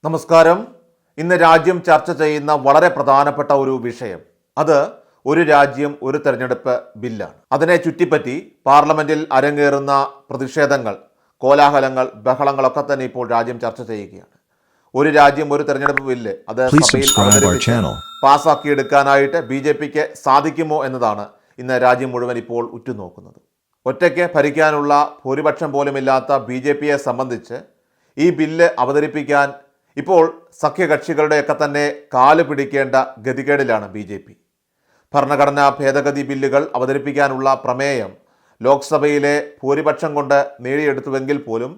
നമസ്കാരം. ഇന്ന് രാജ്യം ചർച്ച ചെയ്യുന്ന വളരെ പ്രധാനപ്പെട്ട ഒരു വിഷയം, അത് ഒരു രാജ്യം ഒരു തെരഞ്ഞെടുപ്പ് ബില്ലാണ്. അതിനെ ചുറ്റിപ്പറ്റി പാർലമെന്റിൽ അരങ്ങേറുന്ന പ്രതിഷേധങ്ങൾ, കോലാഹലങ്ങൾ, ബഹളങ്ങളൊക്കെ തന്നെ ഇപ്പോൾ രാജ്യം ചർച്ച ചെയ്യുകയാണ്. ഒരു രാജ്യം ഒരു തെരഞ്ഞെടുപ്പ് ബില്ല് അത് പാസ്സാക്കിയെടുക്കാനായിട്ട് BJPക്ക് സാധിക്കുമോ എന്നതാണ് ഇന്ന് രാജ്യം മുഴുവൻ ഇപ്പോൾ ഉറ്റുനോക്കുന്നത്. ഒറ്റയ്ക്ക് ഭരിക്കാനുള്ള ഭൂരിപക്ഷം പോലുമില്ലാത്ത BJPയെ സംബന്ധിച്ച് ഈ ബില്ല് അവതരിപ്പിക്കാൻ ഇപ്പോൾ സഖ്യകക്ഷികളുടെയൊക്കെ തന്നെ കാല് പിടിക്കേണ്ട ഗതികേടിലാണ് BJP. ഭരണഘടനാ ഭേദഗതി ബില്ലുകൾ അവതരിപ്പിക്കാനുള്ള പ്രമേയം ലോക്സഭയിലെ ഭൂരിപക്ഷം കൊണ്ട് നേടിയെടുത്തുവെങ്കിൽ പോലും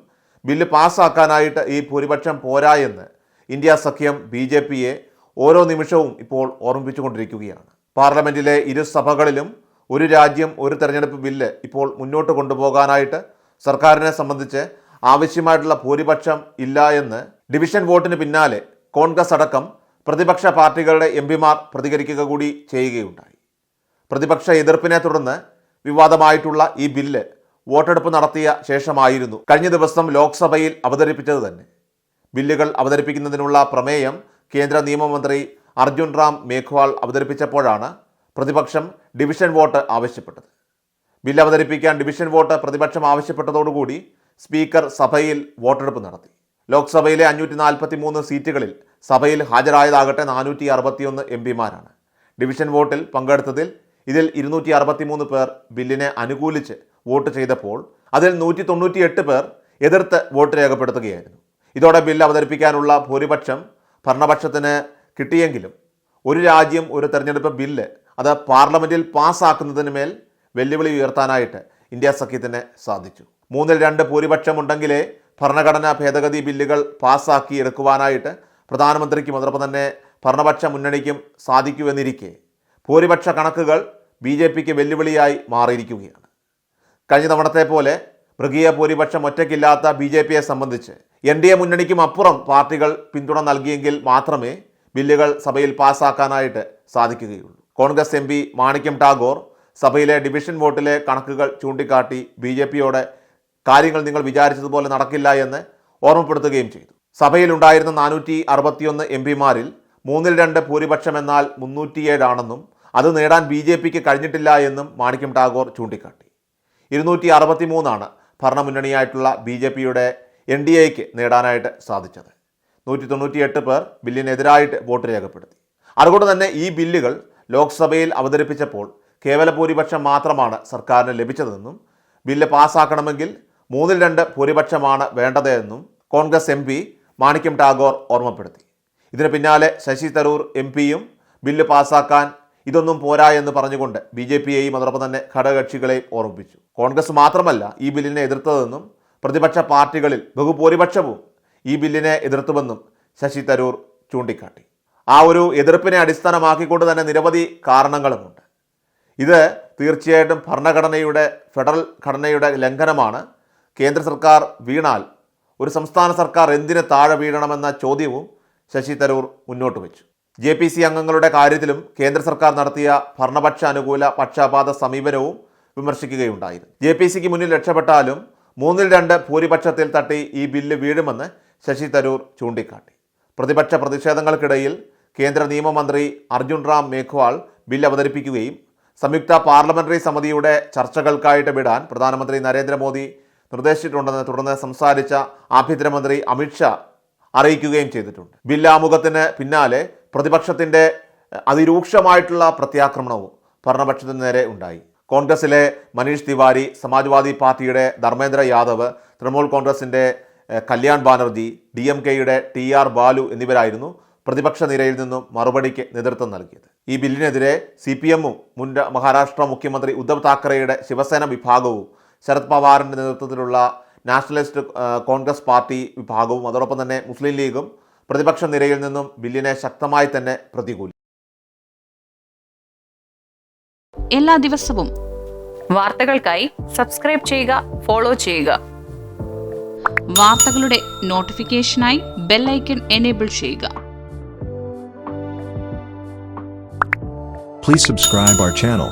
ബില്ല് പാസ്സാക്കാനായിട്ട് ഈ ഭൂരിപക്ഷം പോരാ എന്ന് ഇന്ത്യ സഖ്യം BJPയെ ഓരോ നിമിഷവും ഇപ്പോൾ ഓർമ്മിപ്പിച്ചുകൊണ്ടിരിക്കുകയാണ്. പാർലമെന്റിലെ ഇരുസഭകളിലും ഒരു രാജ്യം ഒരു തെരഞ്ഞെടുപ്പ് ബില്ല് ഇപ്പോൾ മുന്നോട്ട് കൊണ്ടുപോകാനായിട്ട് സർക്കാരിനെ സംബന്ധിച്ച് ആവശ്യമായിട്ടുള്ള ഭൂരിപക്ഷം ഇല്ല എന്ന് ഡിവിഷൻ വോട്ടിന് പിന്നാലെ കോൺഗ്രസ് അടക്കം പ്രതിപക്ഷ പാർട്ടികളുടെ MPമാർ പ്രതികരിക്കുക കൂടി ചെയ്യുകയുണ്ടായി. പ്രതിപക്ഷ എതിർപ്പിനെ തുടർന്ന് വിവാദമായിട്ടുള്ള ഈ ബില്ല് വോട്ടെടുപ്പ് നടത്തിയ ശേഷമായിരുന്നു കഴിഞ്ഞ ദിവസം ലോക്സഭയിൽ അവതരിപ്പിച്ചത് തന്നെ. ബില്ലുകൾ അവതരിപ്പിക്കുന്നതിനുള്ള പ്രമേയം കേന്ദ്ര നിയമമന്ത്രി അർജുൻ റാം മേഘ്വാൾ അവതരിപ്പിച്ചപ്പോഴാണ് പ്രതിപക്ഷം ഡിവിഷൻ വോട്ട് ആവശ്യപ്പെട്ടത്. ബില്ല് അവതരിപ്പിക്കാൻ ഡിവിഷൻ വോട്ട് പ്രതിപക്ഷം ആവശ്യപ്പെട്ടതോടുകൂടി സ്പീക്കർ സഭയിൽ വോട്ടെടുപ്പ് നടത്തി. ലോക്സഭയിലെ 543 സീറ്റുകളിൽ സഭയിൽ ഹാജരായതാകട്ടെ 461 MPമാരാണ്. ഡിവിഷൻ വോട്ടിൽ പങ്കെടുത്തതിൽ ഇതിൽ 263 പേർ ബില്ലിനെ അനുകൂലിച്ച് വോട്ട് ചെയ്തപ്പോൾ അതിൽ 198 പേർ എതിർത്ത് വോട്ട് രേഖപ്പെടുത്തുകയായിരുന്നു. ഇതോടെ ബില്ല് അവതരിപ്പിക്കാനുള്ള ഭൂരിപക്ഷം ഭരണപക്ഷത്തിന് കിട്ടിയെങ്കിലും ഒരു രാജ്യം ഒരു തെരഞ്ഞെടുപ്പ് ബില്ല് അത് പാർലമെന്റിൽ പാസ്സാക്കുന്നതിന് മേൽ വെല്ലുവിളി ഉയർത്താനായിട്ട് ഇന്ത്യ സഖ്യത്തിന് സാധിച്ചു. 3-2 ഭൂരിപക്ഷം ഉണ്ടെങ്കിലേ ഭരണഘടനാ ഭേദഗതി ബില്ലുകൾ പാസ്സാക്കി എടുക്കുവാനായിട്ട് പ്രധാനമന്ത്രിക്കും അതോടൊപ്പം തന്നെ ഭരണപക്ഷ മുന്നണിക്കും സാധിക്കുമെന്നിരിക്കെ ഭൂരിപക്ഷ കണക്കുകൾ BJPക്ക് വെല്ലുവിളിയായി മാറിയിരിക്കുകയാണ്. കഴിഞ്ഞ തവണത്തെ പോലെ മൃഗീയ ഭൂരിപക്ഷം ഒറ്റയ്ക്കില്ലാത്ത BJPയെ സംബന്ധിച്ച് NDA മുന്നണിക്കും അപ്പുറം പാർട്ടികൾ പിന്തുണ നൽകിയെങ്കിൽ മാത്രമേ ബില്ലുകൾ സഭയിൽ പാസ്സാക്കാനായിട്ട് സാധിക്കുകയുള്ളൂ. കോൺഗ്രസ് MP മാണിക്യം ടാഗോർ സഭയിലെ ഡിവിഷൻ വോട്ടിലെ കണക്കുകൾ ചൂണ്ടിക്കാട്ടി BJPയോട് കാര്യങ്ങൾ നിങ്ങൾ വിചാരിച്ചതുപോലെ നടക്കില്ല എന്ന് ഓർമ്മപ്പെടുത്തുകയും ചെയ്തു. സഭയിലുണ്ടായിരുന്ന 461 MPമാരിൽ 3-2 ഭൂരിപക്ഷം എന്നാൽ 307 ആണെന്നും അത് നേടാൻ BJPക്ക് കഴിഞ്ഞിട്ടില്ല എന്നും മാണിക്യം ടാഗോർ ചൂണ്ടിക്കാട്ടി. 263 ഭരണമുന്നണിയായിട്ടുള്ള BJPയുടെ NDAയ്ക്ക് നേടാനായിട്ട് സാധിച്ചത്. 198 പേർ ബില്ലിനെതിരായിട്ട് വോട്ട് രേഖപ്പെടുത്തി. അതുകൊണ്ട് തന്നെ ഈ ബില്ലുകൾ ലോക്സഭയിൽ അവതരിപ്പിച്ചപ്പോൾ കേവല ഭൂരിപക്ഷം മാത്രമാണ് സർക്കാരിന് ലഭിച്ചതെന്നും ബില്ല് പാസ്സാക്കണമെങ്കിൽ 3-2 ഭൂരിപക്ഷമാണ് വേണ്ടതെന്നും കോൺഗ്രസ് MP മാണിക്യം ടാഗോർ ഓർമ്മപ്പെടുത്തി. ഇതിന് പിന്നാലെ ശശി തരൂർ MPയും ബില്ല് പാസ്സാക്കാൻ ഇതൊന്നും പോരാ എന്ന് പറഞ്ഞുകൊണ്ട് BJPയെയും അതോടൊപ്പം തന്നെ ഘടകകക്ഷികളെയും ഓർമ്മിപ്പിച്ചു. കോൺഗ്രസ് മാത്രമല്ല ഈ ബില്ലിനെ എതിർത്തതെന്നും പ്രതിപക്ഷ പാർട്ടികളിൽ ബഹുഭൂരിപക്ഷവും ഈ ബില്ലിനെ എതിർത്തുവെന്നും ശശി തരൂർ ചൂണ്ടിക്കാട്ടി. ആ ഒരു എതിർപ്പിനെ അടിസ്ഥാനമാക്കിക്കൊണ്ട് തന്നെ നിരവധി കാരണങ്ങളുമുണ്ട്. ഇത് തീർച്ചയായിട്ടും ഭരണഘടനയുടെ ഫെഡറൽ ഘടനയുടെ ലംഘനമാണ്. കേന്ദ്ര സർക്കാർ വീണാൽ ഒരു സംസ്ഥാന സർക്കാർ എന്തിന് താഴെ വീഴണമെന്ന ചോദ്യവും ശശി തരൂർ മുന്നോട്ട് വെച്ചു. JPC അംഗങ്ങളുടെ കാര്യത്തിലും കേന്ദ്ര സർക്കാർ നടത്തിയ ഭരണപക്ഷ അനുകൂല പക്ഷപാത സമീപനവും വിമർശിക്കുകയുണ്ടായിരുന്നു. JPCക്ക് മുന്നിൽ രക്ഷപ്പെട്ടാലും 3-2 ഭൂരിപക്ഷത്തിൽ തട്ടി ഈ ബില്ല് വീഴുമെന്ന് ശശി തരൂർ ചൂണ്ടിക്കാട്ടി. പ്രതിപക്ഷ പ്രതിഷേധങ്ങൾക്കിടയിൽ കേന്ദ്ര നിയമമന്ത്രി അർജുൻ റാം മേഘ്വാൾ ബില്ല് അവതരിപ്പിക്കുകയും സംയുക്ത പാർലമെന്ററി സമിതിയുടെ ചർച്ചകൾക്കായിട്ട് വിടാൻ പ്രധാനമന്ത്രി നരേന്ദ്രമോദി നിർദ്ദേശിച്ചിട്ടുണ്ടെന്ന് തുടർന്ന് സംസാരിച്ച ആഭ്യന്തരമന്ത്രി അമിത്ഷാ അറിയിക്കുകയും ചെയ്തിട്ടുണ്ട്. ബില്ല് ആമുഖത്തിന് പിന്നാലെ പ്രതിപക്ഷത്തിൻ്റെ അതിരൂക്ഷമായിട്ടുള്ള പ്രത്യാക്രമണവും ഭരണപക്ഷത്തിന് നേരെ ഉണ്ടായി. കോൺഗ്രസിലെ മനീഷ് തിവാരി, സമാജ്വാദി പാർട്ടിയുടെ ധർമ്മേന്ദ്ര യാദവ്, തൃണമൂൽ കോൺഗ്രസിൻ്റെ കല്യാൺ ബാനർജി, DMKയുടെ TR ബാലു എന്നിവരായിരുന്നു പ്രതിപക്ഷ നിരയിൽ നിന്നും മറുപടിക്ക് നേതൃത്വം നൽകിയത്. ഈ ബില്ലിനെതിരെ CPMഉം മുൻ മഹാരാഷ്ട്ര മുഖ്യമന്ത്രി ഉദ്ധവ് താക്കറെയുടെ ശിവസേന വിഭാഗവും ശരത് പവാറിൻ്റെ നേതൃത്വത്തിലുള്ള നാഷണലിസ്റ്റ് കോൺഗ്രസ് പാർട്ടി വിഭാഗവും അതോടൊപ്പം തന്നെ മുസ്ലിം ലീഗും പ്രതിപക്ഷ നിരയിൽ നിന്നും ബില്ലിനെ ശക്തമായി തന്നെ പ്രതികൂലിച്ചു. എല്ലാ ദിവസവും വാർത്തകൾക്കായി സബ്സ്ക്രൈബ് ചെയ്യുക, ഫോളോ ചെയ്യുക. വാർത്തകളുടെ നോട്ടിഫിക്കേഷനായി ബെൽ ഐക്കൺ എനേബിൾ ചെയ്യുക. Please subscribe our channel.